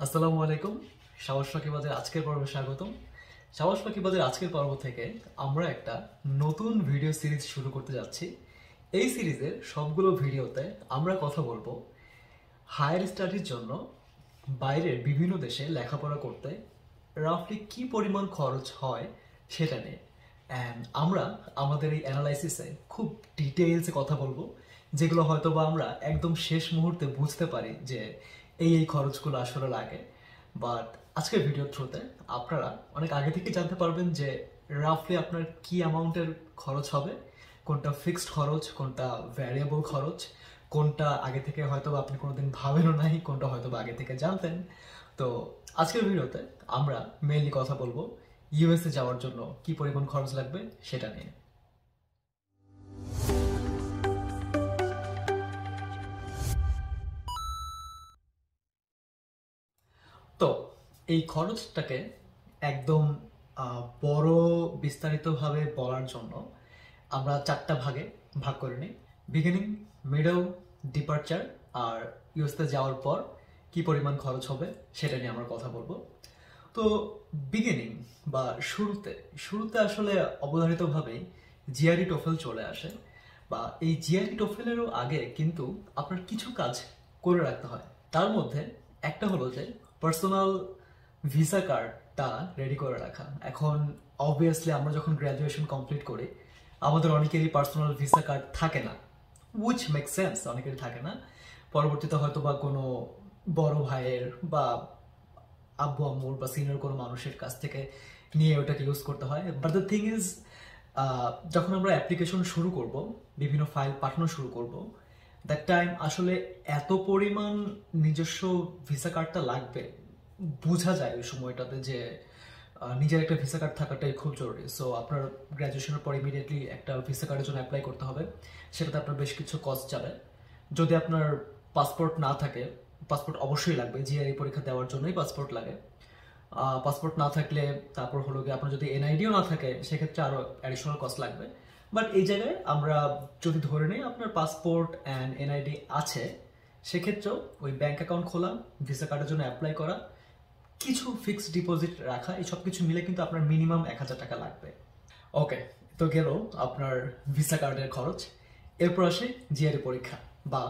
আসসালামু আলাইকুম। সাহস ফাঁকিবাজের আজকের পর্বে স্বাগতম। সাহস ফাঁকিবাজের আজকের পর্ব থেকে আমরা একটা নতুন ভিডিও সিরিজ শুরু করতে যাচ্ছি। এই সিরিজের সবগুলো ভিডিওতে আমরা কথা বলবো হায়ার স্টাডির জন্য বাইরের বিভিন্ন দেশে লেখাপড়া করতে রাফলি কি পরিমাণ খরচ হয় সেটা নিয়ে। অ্যান্ড আমরা আমাদের এই অ্যানালাইসিসে খুব ডিটেইলসে কথা বলবো, যেগুলো হয়তো বা আমরা একদম শেষ মুহূর্তে বুঝতে পারি যে এই খরচগুলো আসলে লাগে। বাট আজকের ভিডিওর থ্রুতে আপনারা অনেক আগে থেকে জানতে পারবেন যে রাফলি আপনার কি অ্যামাউন্টের খরচ হবে, কোনটা ফিক্সড খরচ, কোনটা ভ্যারিয়েবল খরচ, কোনটা আগে থেকে হয়তো আপনি কোনোদিন ভাবেনও নাই, কোনটা হয়তো আগে থেকে জানতেন। তো আজকের ভিডিওতে আমরা মেইনলি কথা বলবো ইউএসএ যাওয়ার জন্য কি পরিমাণ খরচ লাগবে সেটা নিয়ে। তো এই খরচটাকে একদম বড় বিস্তারিতভাবে বলার জন্য আমরা চারটা ভাগে ভাগ করে নিই: বিগিনিং, মিডল, ডিপার্চার আর ইউএসতে যাওয়ার পর কি পরিমাণ খরচ হবে সেটা নিয়ে আমরা কথা বলবো। তো বিগিনিং বা শুরুতে শুরুতে আসলে অবধারিতভাবেই জিআরই টোফেল চলে আসে। বা এই জিআরই টোফেলেরও আগে কিন্তু আপনার কিছু কাজ করে রাখতে হয়। তার মধ্যে একটা হলো যে পার্সোনাল ভিসা কার্ডটা রেডি করে রাখা। এখন অবভিয়াসলি আমরা যখন গ্র্যাজুয়েশন কমপ্লিট করি আমাদের অনেকেরই পার্সোনাল ভিসা কার্ড থাকে না, উইচ মেক সেন্স, অনেকেরই থাকে না। পরবর্তীতে হয়তো বা কোনো বড় ভাইয়ের বা আব্বু আম্মুর বা সিনিয়র কোনো মানুষের কাছ থেকে নিয়ে ওটাকে ইউজ করতে হয়। বাট দ্য থিং ইজ, যখন আমরা অ্যাপ্লিকেশন শুরু করব, বিভিন্ন ফাইল পাঠানো শুরু করব, দ্যাট টাইম আসলে এত পরিমাণ নিজস্ব ভিসা কার্ডটা লাগবে, বোঝা যায় ওই সময়টাতে যে নিজের একটা ভিসা কার্ড থাকাটাই খুব জরুরি। সো আপনার গ্র্যাজুয়েশনের পর ইমিডিয়েটলি একটা ভিসা কার্ডের জন্য অ্যাপ্লাই করতে হবে। সেটাতে আপনার বেশ কিছু কস্ট যাবে। যদি আপনার পাসপোর্ট না থাকে, পাসপোর্ট অবশ্যই লাগবে, জিআরই পরীক্ষা দেওয়ার জন্যই পাসপোর্ট লাগে। পাসপোর্ট না থাকলে তারপর হলো গিয়ে আপনার যদি এনআইডিও না থাকে সেক্ষেত্রে আরও অ্যাডিশনাল কস্ট লাগবে। বাট এই জায়গায় আমরা যদি ধরে নিই আপনার পাসপোর্ট অ্যান্ড এনআইডি আছে, সেক্ষেত্রেও ওই ব্যাংক অ্যাকাউন্ট খোলা, ভিসা কার্ডের জন্য অ্যাপ্লাই করা, কিছু ফিক্সড ডিপোজিট রাখা, এই সব কিছু মিলে কিন্তু আপনার মিনিমাম 1,000 টাকা লাগবে। ওকে, তো গেল আপনার ভিসা কার্ডের খরচ। এরপর আসে জিআরই পরীক্ষা বা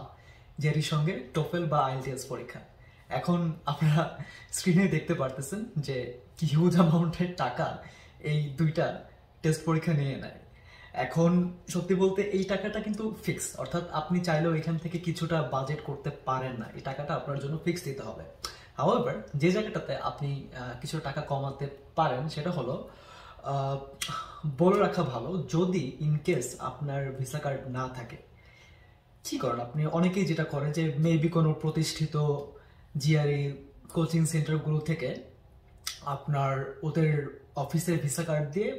জিআরির সঙ্গে টোফেল বা আইএলটিএস পরীক্ষা। এখন আপনারা স্ক্রিনে দেখতে পারতেছেন যে কি হিউজ অ্যামাউন্টের টাকা এই দুইটা টেস্ট পরীক্ষা নিয়ে নেয়। এখন সত্যি বলতে এই টাকাটা কিন্তু ফিক্স, অর্থাৎ আপনি চাইলেও এখান থেকে কিছুটা বাজেট করতে পারেন না, এই টাকাটা আপনার জন্য ফিক্স দিতে হবে। হাউএভার যে জায়গাটাতে আপনি কিছু টাকা কমাতে পারেন সেটা হলো, বলে রাখা ভালো, যদি ইনকেস আপনার ভিসা কার্ড না থাকে কি করেন আপনি। অনেকেই যেটা করে যে মেবি কোনো প্রতিষ্ঠিত জিআরই কোচিং সেন্টারগুলো থেকে আপনার ওদের অফিসের ভিসা কার্ড দিয়ে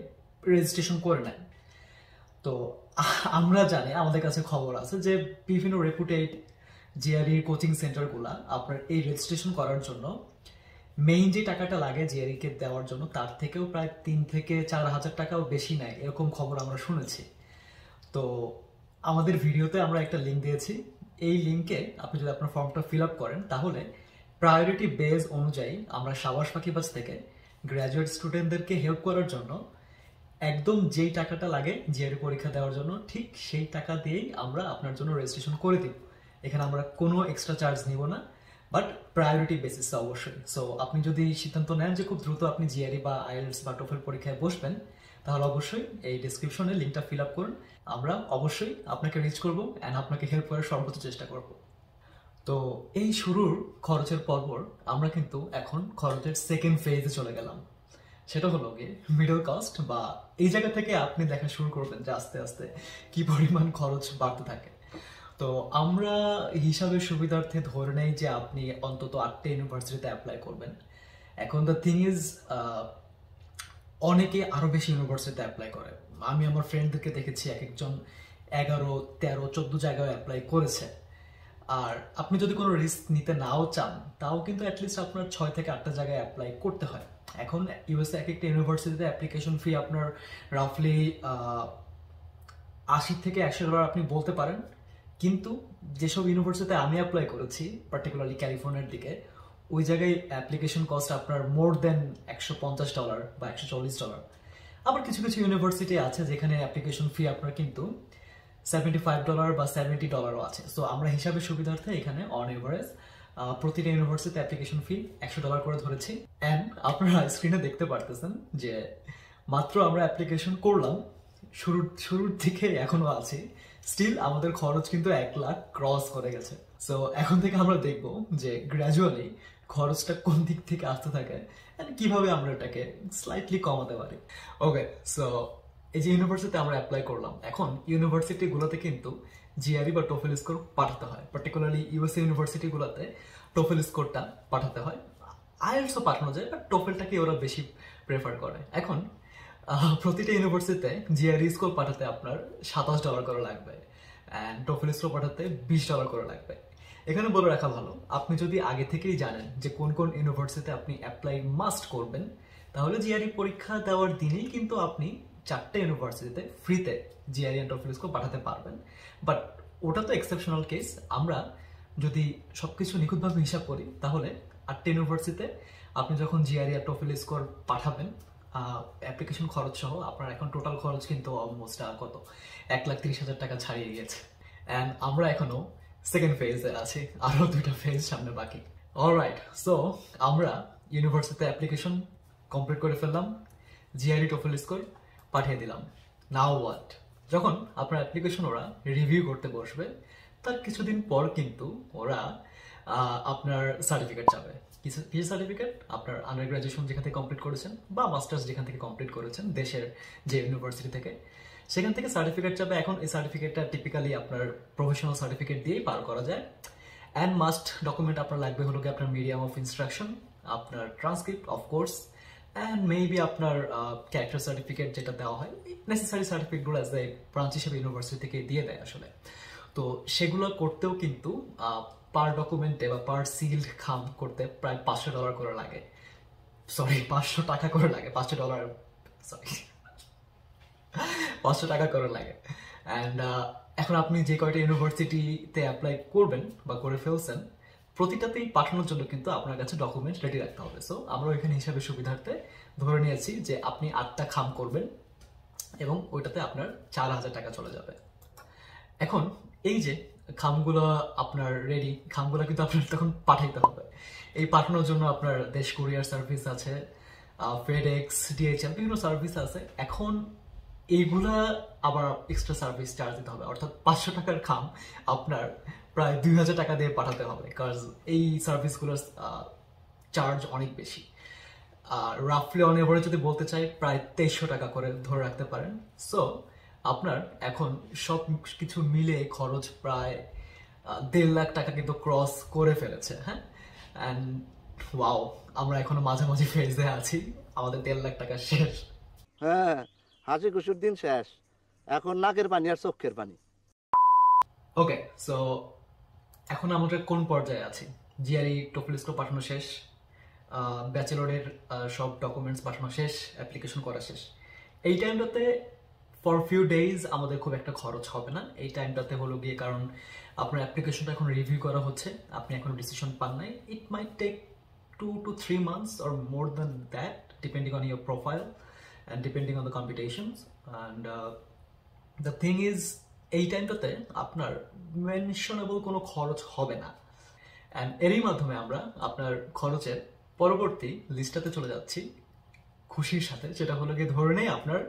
রেজিস্ট্রেশন করে নেন। তো আমরা জানি, আমাদের কাছে খবর আছে যে বিভিন্ন রেপুটেড জিআরই কোচিং সেন্টারগুলা আপনার এই রেজিস্ট্রেশন করার জন্য মেইন যে টাকাটা লাগে জিআরই কে দেওয়ার জন্য তার থেকেও প্রায় 3 থেকে 4,000 টাকাও বেশি নেয়, এরকম খবর আমরা শুনেছি। তো আমাদের ভিডিওতে আমরা একটা লিঙ্ক দিয়েছি, এই লিঙ্কে আপনি যদি আপনার ফর্মটা ফিল আপ করেন তাহলে প্রায়োরিটি বেস অনুযায়ী আমরা সাবাস ফাঁকিবাজ থেকে গ্র্যাজুয়েট স্টুডেন্টদেরকে হেল্প করার জন্য একদম যেই টাকাটা লাগে জিআরই পরীক্ষা দেওয়ার জন্য ঠিক সেই টাকা দিয়েই আমরা আপনার জন্য রেজিস্ট্রেশন করে দিব। এখানে আমরা কোনো এক্সট্রা চার্জ নিব না, বাট প্রায়োরিটি বেসিসে অবশ্যই। সো আপনি যদি সিদ্ধান্ত নেন যে খুব দ্রুত আপনি জিআরই বা আইএলটিএস বা টোফেল পরীক্ষায় বসবেন, তাহলে অবশ্যই এই ডিসক্রিপশনে লিঙ্কটা ফিল আপ করুন। আমরা অবশ্যই আপনাকে রিচ করব অ্যান্ড আপনাকে হেল্প করার সর্বোচ্চ চেষ্টা করব। তো এই শুরুর খরচের পরপর আমরা কিন্তু এখন খরচের সেকেন্ড ফেজে চলে গেলাম। সেটা হলো গিয়ে মিডল কস্ট, বা এই জায়গা থেকে আপনি দেখা শুরু করবেন যে আস্তে আস্তে কি পরিমাণ খরচ বাড়তে থাকে। তো আমরা হিসাবের সুবিধার্থে ধরে নেই যে আপনি অন্তত 8টা ইউনিভার্সিটিতে অ্যাপ্লাই করবেন। এখন দ্য থিং ইজ, অনেকে আরো বেশি ইউনিভার্সিটিতে অ্যাপ্লাই করে। আমি আমার ফ্রেন্ডদেরকে দেখেছি এক একজন 11, 13, 14 জায়গায় অ্যাপ্লাই করেছে। আর আপনি যদি কোনো রিস্ক নিতে নাও চান তাও কিন্তু অ্যাটলিস্ট আপনার 6 থেকে 8টা জায়গায় অ্যাপ্লাই করতে হয়। এখন ইউএসএ এক একটা ইউনিভার্সিটিতে অ্যাপ্লিকেশন ফি আপনার রাফলি 80 থেকে 100 ডলার আপনি বলতে পারেন। কিন্তু যেসব ইউনিভার্সিটিতে আমি অ্যাপ্লাই করেছি, পার্টিকুলারলি ক্যালিফোর্নিয়ার দিকে, ওই জায়গায় অ্যাপ্লিকেশন কস্ট আপনার মোর দেন $150 বা $140। আবার কিছু কিছু ইউনিভার্সিটি আছে যেখানে অ্যাপ্লিকেশন ফি আপনার কিন্তু $75 বা $70 আছে। সো আমরা হিসাবের সুবিধার্থে এখানে অন এভারেজ প্রতিটা ইউনিভার্সিটিতে অ্যাপ্লিকেশন ফি $100 করে ধরেছি। অ্যান্ড আপনারা স্ক্রিনে দেখতে পারতেছেন যে মাত্র আমরা অ্যাপ্লিকেশন করলাম, শুরুর দিকে এখনো আছি, স্টিল আমাদের খরচ কিন্তু 1 লাখ ক্রস করে গেছে। সো এখন থেকে আমরা দেখব যে গ্র্যাজুয়ালি খরচটা কোন দিক থেকে আসতে থাকে এন্ড কিভাবে আমরা এটাকে স্লাইটলি কমাতে পারি। ওকে, সো এই যে ইউনিভার্সিটিতে আমরা অ্যাপ্লাই করলাম, এখন ইউনিভার্সিটিগুলোতে কিন্তু জিআরই বা টোফেল স্কোর পাঠাতে হয়। পার্টিকুলারলি ইউএসএ ইউনিভার্সিটিগুলোতে টোফেল স্কোরটা পাঠাতে হয়। আইএলটিএসও পাঠানো যায়, বাট টোফেলটাকে ওরা বেশি প্রেফার করে। এখন প্রতিটা ইউনিভার্সিটিতে জিআরই স্কোর পাঠাতে আপনার $27 করে লাগবে অ্যান্ড টোফেল স্কোর পাঠাতে $20 করে লাগবে। এখানে বলে রাখা ভালো, আপনি যদি আগে থেকেই জানেন যে কোন কোন ইউনিভার্সিটিতে আপনি অ্যাপ্লাই মাস্ট করবেন, তাহলে জিআরই পরীক্ষা দেওয়ার দিনেই কিন্তু আপনি 4টে ইউনিভার্সিটিতে ফ্রিতে জিআরই এন্ড টোফেল স্কোর পাঠাতে পারবেন। বাট ওটা তো এক্সেপশনাল কেস। আমরা যদি সবকিছু নিখুঁতভাবে হিসাব করি, তাহলে 8টে ইউনিভার্সিটিতে আপনি যখন জিআরই আর টোফেল স্কোর পাঠাবেন অ্যাপ্লিকেশন খরচ সহ, আপনার এখন টোটাল খরচ কিন্তু অলমোস্ট কত $1,30,000 ছাড়িয়ে গিয়েছে। অ্যান্ড আমরা এখনো সেকেন্ড ফেজে আছি, আরো 2টা ফেজ সামনে বাকি। অলরাইট, সো আমরা ইউনিভার্সিটিতে অ্যাপ্লিকেশন কমপ্লিট করে ফেললাম, জিআরই টোফেল স্কোর পাঠিয়ে দিলাম। Now what? যখন আপনার অ্যাপ্লিকেশন ওরা রিভিউ করতে বসবে, তার কিছুদিন পর কিন্তু ওরা আপনার সার্টিফিকেট চাবে। কিছু সার্টিফিকেট আপনার আন্ডার গ্রাজুয়েশন যেখান থেকে কমপ্লিট করেছেন বা মাস্টার্স যেখান থেকে কমপ্লিট করেছেন দেশের যে ইউনিভার্সিটি থেকে, সেখান থেকে সার্টিফিকেট চাবে। এখন এই সার্টিফিকেটটা টিপিক্যালি আপনার প্রফেশনাল সার্টিফিকেট দিয়েই পার করা যায়। অ্যান্ড মাস্ট ডকুমেন্ট আপনার লাগবে হলো কি আপনার মিডিয়াম অফ ইনস্ট্রাকশন, আপনার ট্রান্সক্রিপ্ট অফকোর্স, অ্যান্ড মেবি আপনার ক্যারেক্টার সার্টিফিকেট যেটা দেওয়া হয়, নেসেসারি সার্টিফিকেটগুলো অ্যাজ এ ব্রাঞ্চ হিসেবে ইউনিভার্সিটি থেকে দিয়ে দেয় আসলে। তো সেগুলো করতেও কিন্তু পার ডকুমেন্টে বা পার সিল্ড খাম করতে প্রায় $500 করে লাগে। সরি, $500 করে লাগে, $500, সরি, $500 করে লাগে। অ্যান্ড এখন আপনি যে কয়টা ইউনিভার্সিটিতে অ্যাপ্লাই করবেন বা করে ফেলছেন, প্রতিটাতেই পাঠানোর জন্য কিন্তু আপনার কাছে ডকুমেন্ট রেডি রাখতে হবে। সো আমরা এখানে হিসাবে সুবিধার্থে ধরে নিয়েছি যে আপনি 8টা খাম করবেন এবং ওইটাতে আপনার $4,000 চলে যাবে। এখন এই যে খামগুলো আপনার রেডি, খামগুলো কিন্তু আপনার তখন পাঠাইতে হবে। এই পাঠানোর জন্য আপনার দেশ কুরিয়ার সার্ভিস আছে, ফেডএক্স, ডিএইচএল, বিভিন্ন সার্ভিস আছে। এখন এইগুলা আবার এক্সট্রা সার্ভিস চার্জ দিতে হবে, অর্থাৎ $500 খাম আপনার প্রায় $2,000 দিয়ে পাঠাতে হবে, কারণ এই সার্ভিসগুলোর চার্জ অনেক বেশি। রাফলি অন এভারেজ যদি বলতে চাই প্রায় $2300 করে ধরে রাখতে পারেন। সো আপনার এখন সব কিছু মিলে খরচ প্রায় $1.5 লাখ কিন্তু ক্রস করে ফেলেছে। হ্যাঁ, অ্যান্ড ওয়াও, আমরা এখনো মাঝামাঝি ফেজে আছি, আমাদের $1.5 লাখ শেষ। হ্যাঁ, হাসি খুশির দিন শেষ, এখন নাকের পানি আর চোখের পানি। ওকে, সো এখন আমরা কোন পর্যায়ে আছি? জিআরই টোফেল স্কোর পাঠানো শেষ, ব্যাচেলরের সব ডকুমেন্টস পাঠানো শেষ, অ্যাপ্লিকেশন করা শেষ। এই টাইমটাতে ফর ফিউ ডেজ আমাদের খুব একটা খরচ হবে না। এই টাইমটাতে হলো গিয়ে কারণ আপনার অ্যাপ্লিকেশনটা এখন রিভিউ করা হচ্ছে, আপনি এখনো ডিসিশন পান নাই। ইট মাইট take 2 to 3 months or more than that depending on your profile and depending on the competitions. And the thing is, এই টাইমটাতে আপনার মেনশনেবল কোনো খরচ হবে না। অ্যান্ড এরই মাধ্যমে আমরা আপনার খরচের পরবর্তী লিস্টটাতে চলে যাচ্ছি খুশির সাথে, যেটা হলো গিয়ে ধরে নেই আপনার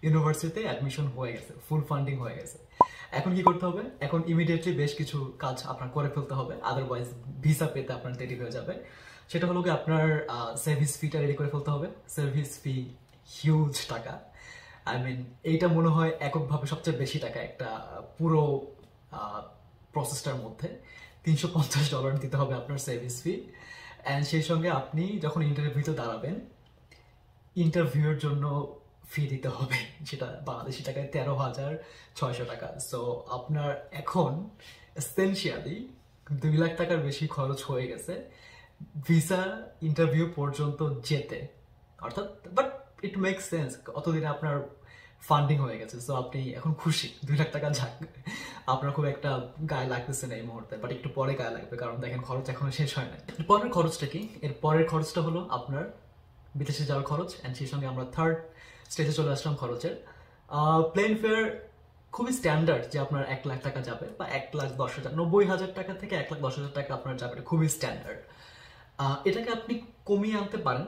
ইউনিভার্সিটিতে অ্যাডমিশন হয়ে গেছে, ফুল ফান্ডিং হয়ে গেছে। এখন কি করতে হবে? এখন ইমিডিয়েটলি বেশ কিছু কাজ আপনার করে ফেলতে হবে, আদারওয়াইজ ভিসা পেতে আপনার দেরি হয়ে যাবে। সেটা হলো কি আপনার সার্ভিস ফিটা রেডি করে ফেলতে হবে। সার্ভিস ফি হিউজ টাকা, আই মিন এইটা মনে হয় এককভাবে সবচেয়ে বেশি টাকা একটা পুরো প্রসেসটার মধ্যে। $350 দিতে হবে আপনার সার্ভিস ফি। অ্যান্ড সেই সঙ্গে আপনি যখন ইন্টারভিউতে দাঁড়াবেন, ইন্টারভিউয়ের জন্য ফি দিতে হবে, সেটা বাংলাদেশি টাকায় $13,600। সো আপনার এখন এসেনশিয়ালি $2 লাখ বেশি খরচ হয়ে গেছে ভিসা ইন্টারভিউ পর্যন্ত যেতে, অর্থাৎ। বাট ইট মেক্স সেন্স, অতদিনে আপনার ফান্ডিং হয়ে গেছে। সো আপনি এখন খুশি, 2 লাখ টাকা যাক, আপনার খুব একটা গায়ে লাগতেছে না এই মুহূর্তে, বাট একটু পরে গায়ে লাগবে, কারণ দেখেন খরচ এখনো শেষ হয় না। পরের খরচটা কি? এর পরের খরচটা হলো আপনার বিদেশে যাওয়ার খরচ, অ্যান্ড সেই সঙ্গে আমরা থার্ড স্টেজে চলে আসলাম খরচের। প্লেন ফেয়ার খুবই স্ট্যান্ডার্ড যে আপনার 1 লাখ টাকা যাবে, বা 1,10,000, 90,000 টাকা থেকে 1,10,000 টাকা আপনার যাবে, এটা খুবই স্ট্যান্ডার্ড। এটাকে আপনি কমিয়ে আনতে পারেন,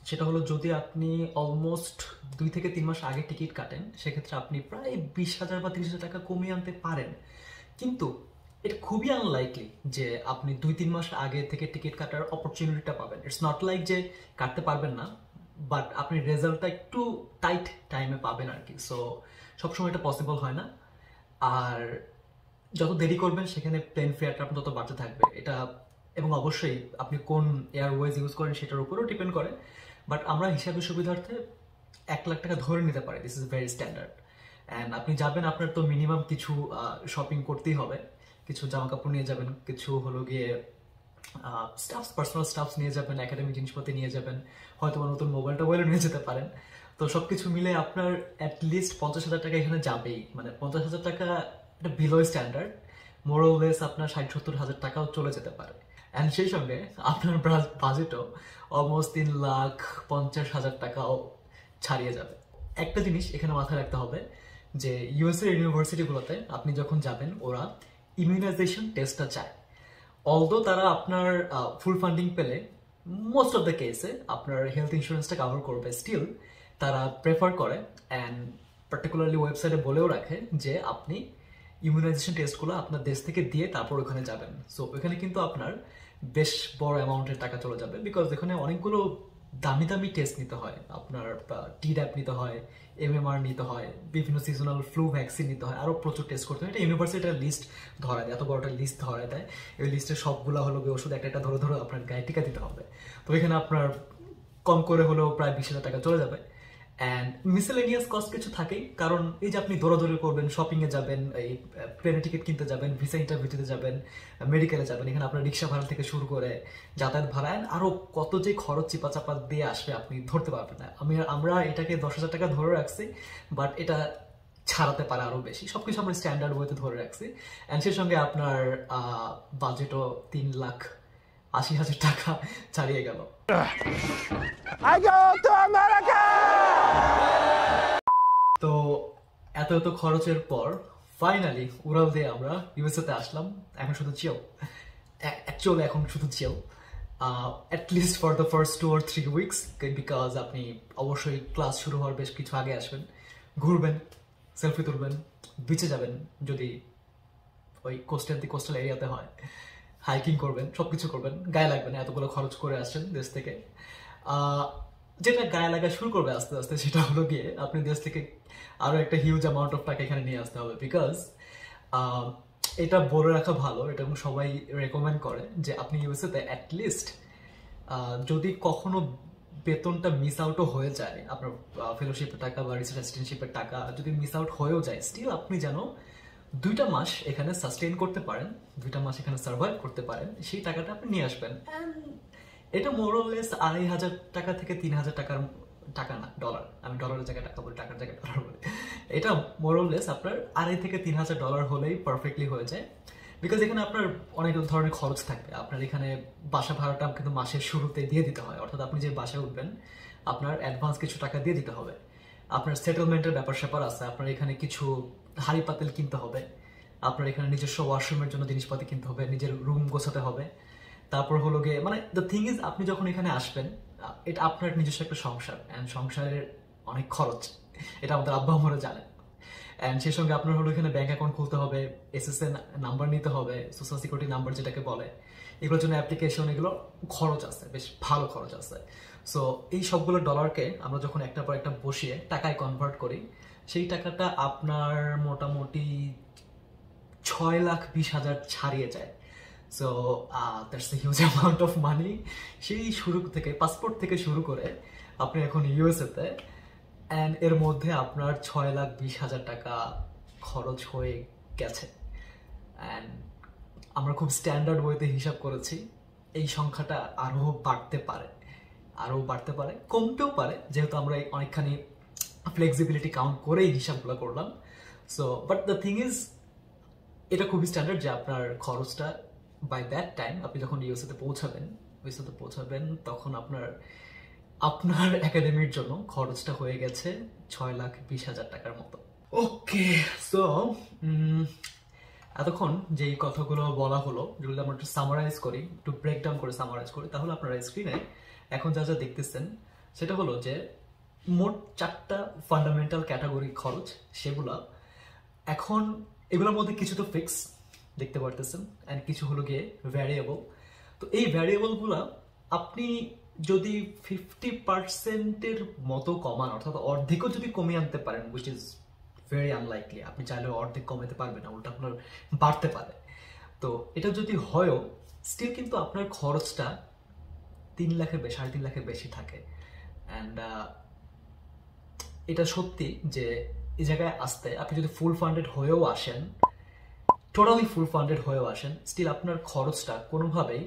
সেটা হলো যদি আপনি অলমোস্ট 2 থেকে 3 মাস আগে টিকিট কাটেন, সেক্ষেত্রে আপনি প্রায় 20,000 বা 30,000 টাকা কমিয়ে আনতে পারেন। কিন্তু এটা খুবই আনলাইকলি যে আপনি 2-3 মাস আগে থেকে টিকিট কাটার অপরচুনিটিটা পাবেন। ইটস নট লাইক যে কাটতে পারবেন না, বাট আপনি রেজাল্টটা একটু টাইট টাইমে পাবেন আর কি। সো সবসময় এটা পসিবল হয় না। আর যত দেরি করবেন সেখানে প্লেন ফেয়ারটা আপনার তত বাড়তে থাকবে এটা, এবং অবশ্যই আপনি কোন এয়ারওয়েজ ইউজ করেন সেটার উপরও ডিপেন্ড করে। বাট আমরা হিসাবের সুবিধার্থে 1 লাখ টাকা ধরে নিতে পারি, this is very standard. And আপনি যাবেন, আপনার তো মিনিমাম কিছু শপিং করতেই হবে, কিছু জামা কাপড় নিয়ে যাবেন, কিছু হলো গিয়ে স্টাফস, পার্সোনাল স্টাফস নিয়ে যাবেন, একাডেমিক জিনিসপত্র নিয়ে যাবেন, হয়তো নতুন মোবাইল টোবাইলও নিয়ে যেতে পারেন। তো সবকিছু মিলে আপনার অ্যাটলিস্ট 50,000 টাকা এখানে যাবেই, মানে 50,000 টাকা এটা বিলো স্ট্যান্ডার্ড। মোরলেস আপনার 60-70,000 টাকাও চলে যেতে পারে। অ্যান্ড সেই সঙ্গে আপনার বাজেটও অলমোস্ট 3,50,000 টাকাও ছাড়িয়ে যাবে। একটা জিনিস এখানে মাথায় রাখতে হবে যে ইউএসএ ইউনিভার্সিটিগুলোতে আপনি যখন যাবেন, ওরা ইমিউনাইজেশন টেস্টটা চায়। অলদো তারা আপনার ফুল ফান্ডিং পেলে মোস্ট অফ দ্য কেসে আপনার হেলথ ইন্স্যুরেন্সটা কভার করবে, স্টিল তারা প্রেফার করে অ্যান্ড পার্টিকুলারলি ওয়েবসাইটে বলেও রাখে যে আপনি ইমিউনাইজেশন টেস্টগুলো আপনার দেশ থেকে দিয়ে তারপর ওখানে যাবেন। সো ওখানে কিন্তু আপনার বেশ বড় অ্যামাউন্টের টাকা চলে যাবে, বিকজ এখানে অনেকগুলো দামি দামি টেস্ট নিতে হয়, আপনার টিড্যাপ নিতে হয়, এমএমআর নিতে হয়, বিভিন্ন সিজনাল ফ্লু ভ্যাকসিন নিতে হয়, আরও প্রচুর টেস্ট করতে হয়। এটা ইউনিভার্সিটির লিস্ট ধরা দেয়, এত বড় একটা লিস্ট ধরা দেয়। এই লিস্টের সবগুলো হলো ওষুধ একটা একটা ধরে ধরে আপনার গায়ে টিকা দিতে হবে। তো এখানে আপনার কম করে হলেও প্রায় 20,000 টাকা চলে যাবে। অ্যান্ড মিসেলেনিয়াস কস্ট কিছু থাকেই, কারণ এই যে আপনি দৌড়াদৌড়ি করবেন, শপিংয়ে যাবেন, এই প্লেনের টিকিট কিনতে যাবেন, ভিসা ইন্টারভিউতে যাবেন, মেডিকেলে যাবেন, এখানে আপনার রিক্সা ভাড়া থেকে শুরু করে যাতায়াত ভাড়া আরও কত যে খরচ চিপাচাপা দিয়ে আসবে আপনি ধরতে পারবেন না। আমরা এটাকে 10,000 টাকা ধরে রাখছি, বাট এটা ছাড়াতে পারে আরও বেশি। সবকিছু আমরা স্ট্যান্ডার্ড ওয়েতে ধরে রাখছি। অ্যান্ড সেই সঙ্গে আপনার বাজেটও 3,80,000 টাকা ছাড়িয়ে গেল। তো এত এত খরচের পর ফাইনালি উড়াল দিয়ে আমরা ইউএসএ তে আসলাম। এখন শুধু চিল, অ্যাকচুয়ালি এখন শুধু chill, at least for the first 2 or 3 weeks, because আপনি অবশ্যই ক্লাস শুরু হওয়ার বেশ কিছু আগে আসবেন, ঘুরবেন, সেলফি তুলবেন, বিচে যাবেন যদি ওই কোস্টাল এরিয়াতে হয়, হাইকিং করবেন, সবকিছু করবেন, গায়ে লাগবে না, এতগুলো খরচ করে আসছেন দেশ থেকে। যেটা গায়ে লাগা শুরু করবে আস্তে আস্তে সেটা হলো গিয়ে আপনি দেশ থেকে আরো একটা হিউজ অ্যামাউন্ট অফ টাকা এখানে নিয়ে আসতে হবে, বিকজ এটা বলে রাখা ভালো, এটা সবাই রেকমেন্ড করে যে আপনি ইউএসএ তে অ্যাটলিস্ট যদি কখনো বেতনটা মিস আউটও হয়ে যায়, আপনার ফেলোশিপের টাকা বা রিসার্চ অ্যাসিস্ট্যান্টশিপের টাকা যদি মিস আউট হয়েও যায়, স্টিল আপনি যেন 2টা মাস এখানে সাস্টেইন করতে পারেন, 2টা মাস এখানে সার্ভাইভ করতে পারেন, সেই টাকাটা আপনি নিয়ে আসবেন। এটা মোরলেস 2,500 টাকা থেকে 3,000 টাকার, টাকা না ডলার, আমি ডলারের জায়গায় টাকা বলি, টাকার জায়গায় ডলার বলি, এটা মোরলেস আপনার 2,500 থেকে 3,000 ডলার হলেই পারফেক্টলি হয়ে যায়। বিকজ এখানে আপনার অনেক ধরনের খরচ থাকবে। আপনার এখানে বাসা ভাড়াটা কিন্তু মাসের শুরুতে দিয়ে দিতে হয়, অর্থাৎ আপনি যে বাসায় উঠবেন আপনার অ্যাডভান্স কিছু টাকা দিয়ে দিতে হবে। আপনার সেটেলমেন্টের ব্যাপার স্যাপার আছে, আপনার এখানে কিছু হাঁড়ি পাতিল কিনতে হবে, আপনার এখানে নিজস্ব ওয়াশরুমের জন্য জিনিসপাতি কিনতে হবে, নিজের রুম গোছাতে হবে। তারপর হলো গিয়ে মানে দ্য থিং ইজ, আপনি যখন এখানে আসবেন এটা আপনার নিজস্ব একটা সংসার, অ্যান্ড সংসারের অনেক খরচ, এটা আমাদের আব্বা আম্মারা জানেন। অ্যান্ড সেই সঙ্গে আপনার হলো এখানে ব্যাংক অ্যাকাউন্ট খুলতে হবে, এসএসএন নাম্বার নিতে হবে, সোশ্যাল সিকিউরিটি নাম্বার যেটাকে বলে, এগুলোর জন্য অ্যাপ্লিকেশন, এগুলো খরচ আছে, বেশ ভালো খরচ আছে। সো এই সবগুলো ডলারকে আমরা যখন একটার পর একটা বসিয়ে টাকায় কনভার্ট করি, সেই টাকাটা আপনার মোটামুটি 6,20,000 ছাড়িয়ে যায়। So that's a huge amount of money. সেই শুরু থেকে পাসপোর্ট থেকে শুরু করে আপনি এখন ইউএসএতে, অ্যান্ড এর মধ্যে আপনার 6,20,000 টাকা খরচ হয়ে গেছে। অ্যান্ড আমরা খুব স্ট্যান্ডার্ড ওয়েতে হিসাব করেছি, এই সংখ্যাটা আরও বাড়তে পারে, কমতেও পারে, যেহেতু আমরা অনেকখানি ফ্লেক্সিবিলিটি কাউন্ট করেই হিসাবগুলো করলাম। So but the thing is, এটা খুবই স্ট্যান্ডার্ড যে আপনার খরচটা বাই দ্যাট টাইম আপনি যখন ইউএসএতে পৌঁছাবেন তখন আপনার একাডেমির জন্য খরচটা হয়ে গেছে 6,20,000 টাকার মতো। ওকে, সো এতক্ষণ যেই কথাগুলো বলা হলো, যেগুলো আমরা একটু সামারাইজ করি, একটু ব্রেকডাউন করে সামারাইজ করি, তাহলে আপনারা স্ক্রিনে এখন যা যা দেখতেছেন সেটা হলো যে মোট 4টা ফান্ডামেন্টাল ক্যাটাগরি খরচ। সেগুলা এখন এগুলোর মধ্যে কিছু তো ফিক্স দেখতে পারতেছেন, অ্যান্ড কিছু হলো গিয়ে ভ্যারিয়েবল। তো এই ভ্যারিয়েবলগুলা আপনি যদি 50%-এর মতো কমান, অর্থাৎ অর্ধেকও যদি কমিয়ে আনতে পারেন, উইচ ইজ ভেরি আনলাইকলি, আপনি চাইলেও অর্ধেক কমাতে পারবেন না, ওটা আপনার বাড়তে পারে। তো এটা যদি হয়ও স্টিল কিন্তু আপনার খরচটা 3 লাখের বেশি, 3.5 লাখের বেশি থাকে। অ্যান্ড এটা সত্যি যে এই জায়গায় আসতে আপনি যদি ফুল ফান্ডেড হয়েও আসেন, টোটালি ফুল ফান্ডেড হয়েও আসেন, স্টিল আপনার খরচটা কোনোভাবেই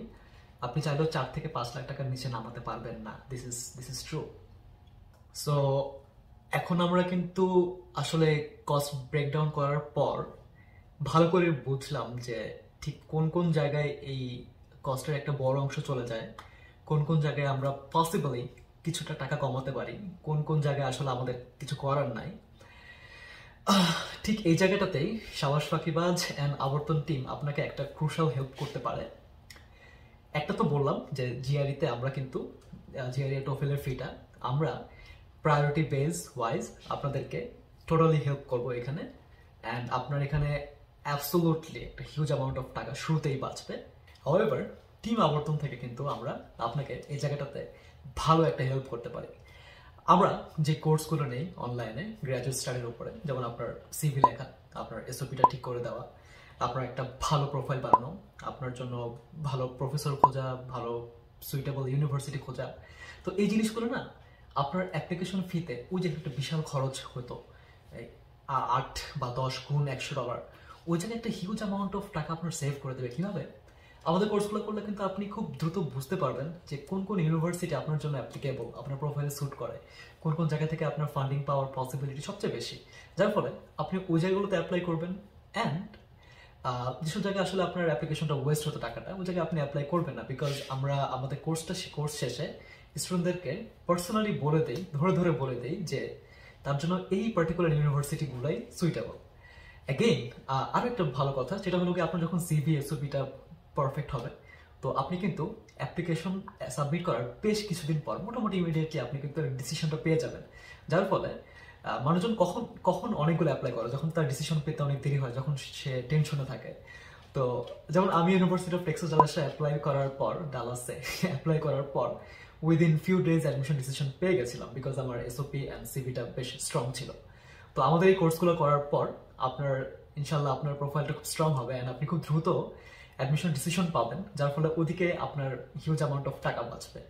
আপনি চাইলেও 4 থেকে 5 লাখ টাকার নিচে নামাতে পারবেন না। This is true. সো এখন আমরা কিন্তু আসলে কস্ট ব্রেকডাউন করার পর ভালো করে বুঝলাম যে ঠিক কোন কোন জায়গায় এই কস্টের একটা বড় অংশ চলে যায়, কোন কোন জায়গায় আমরা পসিবলি কিছুটা টাকা কমাতে পারি, কোন কোন জায়গায় আসলে আমাদের কিছু করার নাই। ঠিক এই জায়গাটাতেই সাবাস ফাঁকিবাজ অ্যান্ড আবর্তন টিম আপনাকে একটা ক্রুশাল হেল্প করতে পারে। একটা তো বললাম যে জিআরইতে আমরা কিন্তু জিআরই টোফেলের ফিটা আমরা প্রায়োরিটি বেস ওয়াইজ আপনাদেরকে টোটালি হেল্প করবো এখানে। অ্যান্ড আপনার এখানে অ্যাবসোলুটলি একটা হিউজ অ্যামাউন্ট অফ টাকা শুরুতেই বাঁচবে। হাউএভার টিম আবর্তন থেকে কিন্তু আমরা আপনাকে এই জায়গাটাতে ভালো একটা হেল্প করতে পারি। আমরা যে কোর্সগুলো নেই অনলাইনে গ্র্যাজুয়েট স্টাডির উপরে, যেমন আপনার সিভি লেখা, আপনার এসওপিটা ঠিক করে দেওয়া, আপনার একটা ভালো প্রোফাইল বানানো, আপনার জন্য ভালো প্রফেসর খোঁজা, ভালো সুইটেবল ইউনিভার্সিটি খোঁজা। তো এই জিনিসগুলো না আপনার অ্যাপ্লিকেশন ফিতে ওই যে একটা বিশাল খরচ হতো 8 বা 10 গুণ $100, ওই জায়গায় একটা হিউজ অ্যামাউন্ট অফ টাকা আপনার সেভ করে দেবে। কিভাবে? আমাদের কোর্সগুলো করলে কিন্তু আপনি খুব দ্রুত বুঝতে পারবেন যে কোন কোন ইউনিভার্সিটি আপনার জন্য অ্যাপ্লিকেবল, আপনার প্রোফাইলে স্যুট করে, কোন কোন জায়গা থেকে আপনার ফান্ডিং পাওয়ার পসিবিলিটি সবচেয়ে বেশি, যার ফলে আপনি ওই জায়গাগুলোতে অ্যাপ্লাই করবেন। অ্যান্ড যেসব জায়গায় আসলে আপনার অ্যাপ্লিকেশনটা ওয়েস্ট হতো টাকাটা, ওই জায়গায় আপনি অ্যাপ্লাই করবেন না, বিকজ আমরা আমাদের কোর্স শেষে স্টুডেন্টদেরকে পার্সোনালি ধরে ধরে বলে দেই যে তার জন্য এই পার্টিকুলার ইউনিভার্সিটিগুলোই সুইটেবল। অ্যাগেইন আরও একটা ভালো কথা, সেটা হলো কি আপনার যখন সিভি এসওপিটা পারফেক্ট হবে, তো আপনি কিন্তু অ্যাপ্লিকেশন সাবমিট করার বেশ কিছুদিন পর মোটামুটি ইমিডিয়েটলি আপনি কিন্তু ডিসিশনটা পেয়ে যাবেন। যার ফলে মানুষজন কখন অনেকগুলো অ্যাপ্লাই করে, যখন তার ডিসিশন পেতে অনেক দেরি হয়, যখন সে টেনশনে থাকে। তো যেমন আমি ইউনিভার্সিটি অফ টেক্সাস ডালাসে অ্যাপ্লাই করার পর within few days admission decision পেয়ে গেছিলাম, বিকজ আমার এসওপি অ্যান্ড সিভিটা বেশ স্ট্রং ছিল। তো আমাদের এই কোর্সগুলো করার পর ইনশাল্লাহ আপনার প্রোফাইলটা খুব স্ট্রং হবে অ্যান্ড আপনি খুব দ্রুত অ্যাডমিশন ডিসিশন পাবেন, যার ফলে ওদিকে আপনার হিউজ অ্যামাউন্ট অফ টাকা বাঁচবে।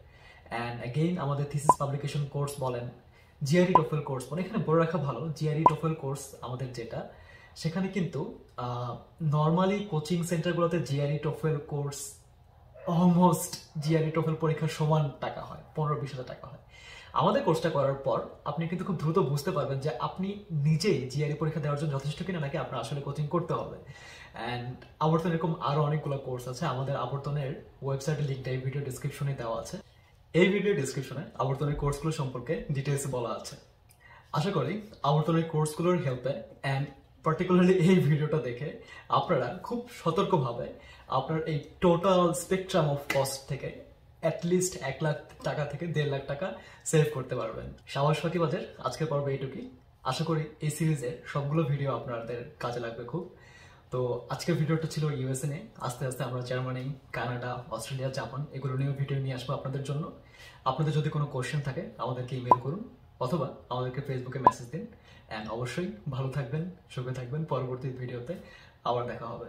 অ্যান্ড অ্যাগেইন আমাদের থিসিস পাবলিকেশন কোর্স বলেন, জিআরই টোফেল কোর্স বলেন, এখানে বলে রাখা ভালো জিআরই টোফেল কোর্স আমাদের যেটা, সেখানে কিন্তু নর্মালি কোচিং সেন্টারগুলোতে GRE TOEFL course almost GRE TOEFL পরীক্ষার সমান টাকা হয়, 15-20 হাজার টাকা হয়। আমাদের কোর্সটা করার পর আপনি কিন্তু খুব দ্রুত বুঝতে পারবেন যে আপনি নিজেই জিআরই পরীক্ষা দেওয়ার জন্য যথেষ্ট কিনা, নাকি আপনার আসলে কোচিং করতে হবে। অ্যান্ড আবর্তন এরকম আরও অনেকগুলো কোর্স আছে। আমাদের আবর্তনের ওয়েবসাইটের লিঙ্কটা এই ভিডিও ডিসক্রিপশনে দেওয়া আছে। এই ভিডিও ডিসক্রিপশনে আবর্তনের কোর্সগুলো সম্পর্কে ডিটেলস বলা আছে। আশা করি আবর্তনের কোর্সগুলোর হেল্পে অ্যান্ড পার্টিকুলারলি এই ভিডিওটা দেখে আপনারা খুব সতর্কভাবে আপনার এই টোটাল স্পেকট্রাম অফ কস্ট থেকে অ্যাটলিস্ট 1 লাখ টাকা থেকে 1.5 লাখ টাকা সেভ করতে পারবেন। সাবাস ফাঁকিবাজের আজকের পর্বে এইটুকুই। আশা করি এই সিরিজের সবগুলো ভিডিও আপনাদের কাজে লাগবে খুব। তো আজকের ভিডিওটা ছিল ইউএসএ নিয়ে। আস্তে আস্তে আমরা জার্মানি, কানাডা, অস্ট্রেলিয়া, জাপান এগুলো নিয়েও ভিডিও নিয়ে আসবো আপনাদের জন্য। আপনাদের যদি কোনো কোশ্চেন থাকে আমাদেরকে ইমেল করুন অথবা আমাদেরকে ফেসবুকে মেসেজ দিন। অ্যান্ড অবশ্যই ভালো থাকবেন, সুখে থাকবেন। পরবর্তী ভিডিওতে আবার দেখা হবে।